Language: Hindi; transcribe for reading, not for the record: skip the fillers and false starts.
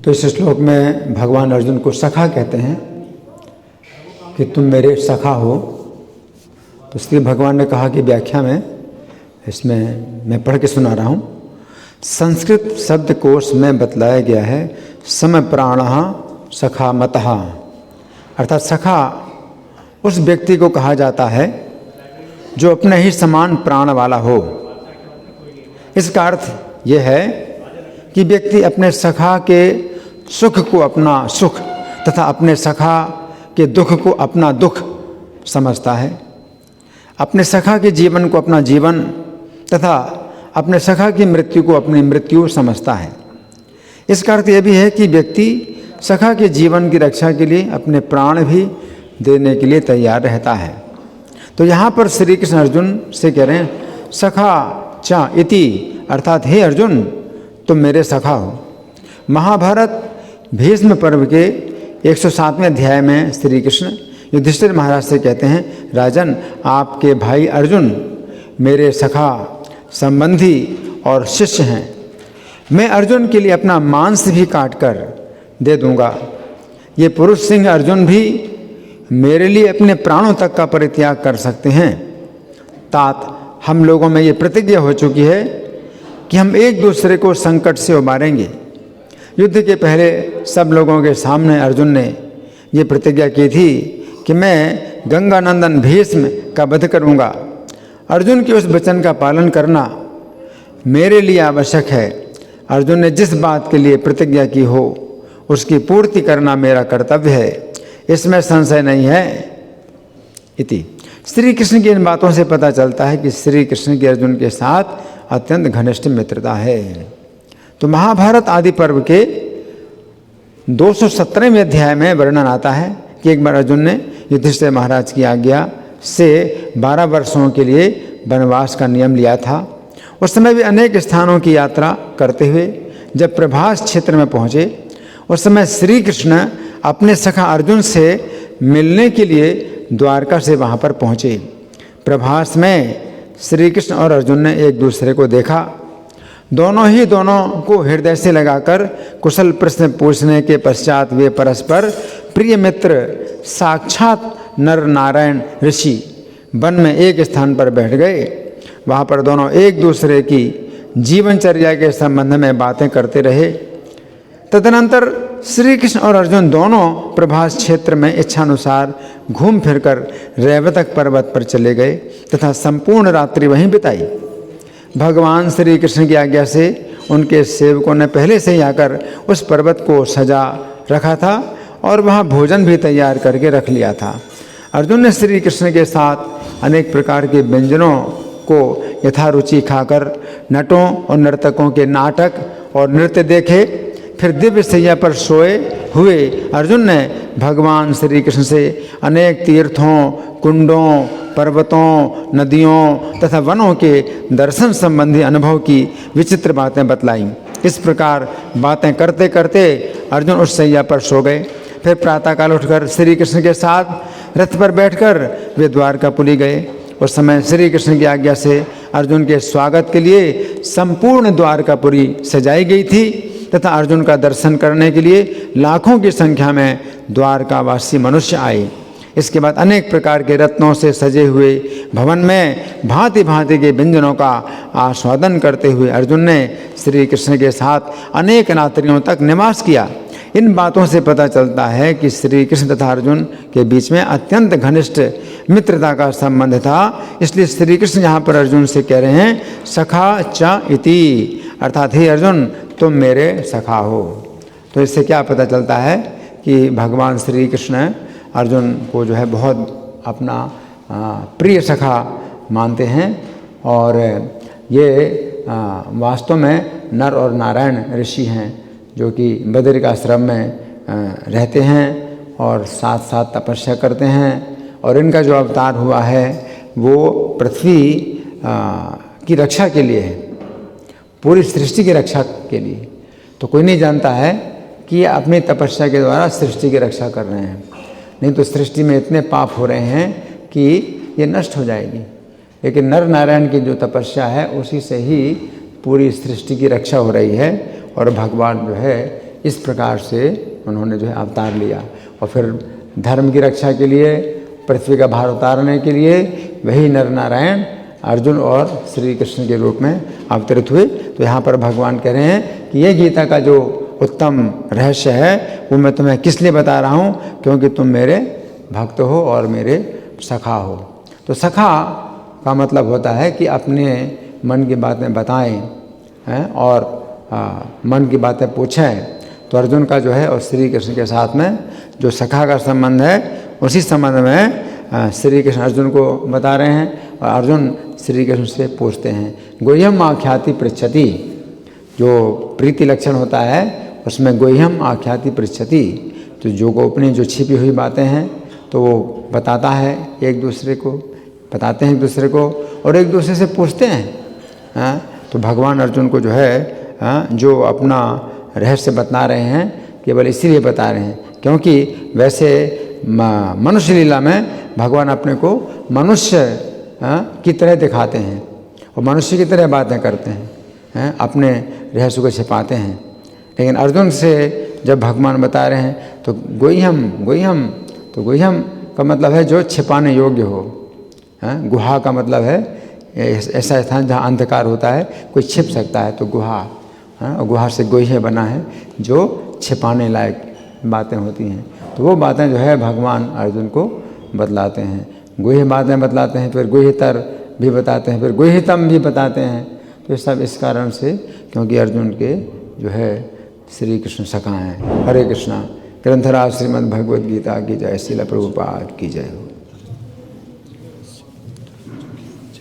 तो इस श्लोक में भगवान अर्जुन को सखा कहते हैं कि तुम मेरे सखा हो। तो श्री भगवान ने कहा कि व्याख्या में इसमें मैं पढ़ के सुना रहा हूँ। संस्कृत शब्दकोश में बतलाया गया है सम प्राणः सखा मतः, अर्थात सखा उस व्यक्ति को कहा जाता है जो अपने ही समान प्राण वाला हो। इसका अर्थ यह है कि व्यक्ति अपने सखा के सुख को अपना सुख तथा अपने सखा के दुख को अपना दुख समझता है, अपने सखा के जीवन को अपना जीवन तथा अपने सखा की मृत्यु को अपनी मृत्यु समझता है। इसका अर्थ यह भी है कि व्यक्ति सखा के जीवन की रक्षा के लिए अपने प्राण भी देने के लिए तैयार रहता है। तो यहाँ पर श्री कृष्ण अर्जुन से कह रहे हैं सखा च इति, अर्थात हे अर्जुन तुम मेरे सखा हो। महाभारत भीष्म पर्व के 107वें अध्याय में श्री कृष्ण युधिष्ठिर महाराज से कहते हैं राजन, आपके भाई अर्जुन मेरे सखा संबंधी और शिष्य हैं। मैं अर्जुन के लिए अपना मांस भी काट कर दे दूंगा। ये पुरुष सिंह अर्जुन भी मेरे लिए अपने प्राणों तक का परित्याग कर सकते हैं। तात हम लोगों में ये प्रतिज्ञा हो चुकी है कि हम एक दूसरे को संकट से उबारेंगे। युद्ध के पहले सब लोगों के सामने अर्जुन ने ये प्रतिज्ञा की थी कि मैं गंगानंदन भीष्म का वध करूंगा। अर्जुन के उस वचन का पालन करना मेरे लिए आवश्यक है। अर्जुन ने जिस बात के लिए प्रतिज्ञा की हो उसकी पूर्ति करना मेरा कर्तव्य है, इसमें संशय नहीं है। इति श्री कृष्ण की इन बातों से पता चलता है कि श्री कृष्ण की अर्जुन के साथ अत्यंत घनिष्ठ मित्रता है। तो महाभारत आदि पर्व के 217वें अध्याय में वर्णन आता है कि एक बार अर्जुन ने युधिष्ठिर महाराज की आज्ञा से 12 वर्षों के लिए वनवास का नियम लिया था। उस समय भी अनेक स्थानों की यात्रा करते हुए जब प्रभास क्षेत्र में पहुँचे, उस समय श्री कृष्ण अपने सखा अर्जुन से मिलने के लिए द्वारका से वहाँ पर पहुँचे। प्रभास में श्री कृष्ण और अर्जुन ने एक दूसरे को देखा। दोनों को हृदय से लगाकर कुशल प्रश्न पूछने के पश्चात वे परस्पर प्रिय मित्र साक्षात नर नारायण ऋषि वन में एक स्थान पर बैठ गए। वहाँ पर दोनों एक दूसरे की जीवनचर्या के संबंध में बातें करते रहे। तदनंतर श्री कृष्ण और अर्जुन दोनों प्रभास क्षेत्र में इच्छानुसार घूम फिरकर रैवतक पर्वत पर चले गए तथा संपूर्ण रात्रि वहीं बिताई। भगवान श्री कृष्ण की आज्ञा से उनके सेवकों ने पहले से ही आकर उस पर्वत को सजा रखा था और वहाँ भोजन भी तैयार करके रख लिया था। अर्जुन ने श्री कृष्ण के साथ अनेक प्रकार के व्यंजनों को यथारुचि खाकर नटों और नर्तकों के नाटक और नृत्य देखे। फिर दिव्य सैया पर सोए हुए अर्जुन ने भगवान श्री कृष्ण से अनेक तीर्थों, कुंडों, पर्वतों, नदियों तथा वनों के दर्शन संबंधी अनुभव की विचित्र बातें बतलाईं। इस प्रकार बातें करते करते अर्जुन उस सैया पर सो गए। फिर प्रातःकाल उठकर श्री कृष्ण के साथ रथ पर बैठकर वे द्वारकापुरी गए। उस समय श्री कृष्ण की आज्ञा से अर्जुन के स्वागत के लिए संपूर्ण द्वारकापुरी सजाई गई थी तथा अर्जुन का दर्शन करने के लिए लाखों की संख्या में द्वारकावासी मनुष्य आए। इसके बाद अनेक प्रकार के रत्नों से सजे हुए भवन में भांति भांति के व्यंजनों का आस्वादन करते हुए अर्जुन ने श्री कृष्ण के साथ अनेक रात्रियों तक निवास किया। इन बातों से पता चलता है कि श्री कृष्ण तथा अर्जुन के बीच में अत्यंत घनिष्ठ मित्रता का संबंध था। इसलिए श्री कृष्ण यहाँ पर अर्जुन से कह रहे हैं सखा च इति, अर्थात हे अर्जुन तुम मेरे सखा हो। तो इससे क्या पता चलता है कि भगवान श्री कृष्ण अर्जुन को जो है बहुत अपना प्रिय सखा मानते हैं और ये वास्तव में नर और नारायण ऋषि हैं जो कि बद्रिक आश्रम में रहते हैं और साथ साथ तपस्या करते हैं। और इनका जो अवतार हुआ है वो पृथ्वी की रक्षा के लिए है, पूरी सृष्टि की रक्षा के लिए। तो कोई नहीं जानता है कि ये अपनी तपस्या के द्वारा सृष्टि की रक्षा कर रहे हैं, नहीं तो सृष्टि में इतने पाप हो रहे हैं कि ये नष्ट हो जाएगी। लेकिन नर नारायण की जो तपस्या है उसी से ही पूरी सृष्टि की रक्षा हो रही है और भगवान जो है इस प्रकार से उन्होंने जो है अवतार लिया और फिर धर्म की रक्षा के लिए, पृथ्वी का भार उतारने के लिए वही नर नारायण अर्जुन और श्री कृष्ण के रूप में अवतरित हुए। तो यहाँ पर भगवान कह रहे हैं कि ये गीता का जो उत्तम रहस्य है वो मैं तुम्हें किस लिए बता रहा हूँ, क्योंकि तुम मेरे भक्त हो और मेरे सखा हो। तो सखा का मतलब होता है कि अपने मन की बातें बताएं हैं और मन की बातें पूछें। तो अर्जुन का जो है और श्री कृष्ण के साथ में जो सखा का संबंध है, उसी संबंध में श्री कृष्ण अर्जुन को बता रहे हैं और अर्जुन श्री कृष्ण से पूछते हैं। गुह्यम आख्याति पृच्छति, जो प्रीति लक्षण होता है उसमें गुह्यम आख्याति पृच्छति, तो जो गोपनीय जो छिपी हुई बातें हैं तो वो बताता है एक दूसरे को, बताते हैं एक दूसरे को और एक दूसरे से पूछते हैं। तो भगवान अर्जुन को जो है जो अपना रहस्य बता रहे हैं केवल इसीलिए बता रहे हैं क्योंकि वैसे मनुष्य लीला में भगवान अपने को मनुष्य की तरह दिखाते हैं और मनुष्य की तरह बातें करते हैं, अपने रहस्य को छिपाते हैं। लेकिन अर्जुन से जब भगवान बता रहे हैं तो गुह्यम, तो गुह्यम का मतलब है जो छिपाने योग्य हो। गुहा का मतलब है ऐसा स्थान जहाँ अंधकार होता है, कोई छिप सकता है, तो गुहा, और गुहा से गुह्य बना है जो छिपाने लायक बातें होती हैं। तो वो बातें जो है भगवान अर्जुन को बतलाते हैं, गुह्य बातें बतलाते हैं, फिर गुह्यतर भी बताते हैं, फिर गुह्यतम भी बताते हैं। तो सब इस कारण से क्योंकि अर्जुन के जो है श्री कृष्ण सखा हैं। हरे कृष्णा। ग्रंथराज श्रीमद् भगवद गीता की जय। श्रील प्रभुपाद की जय हो।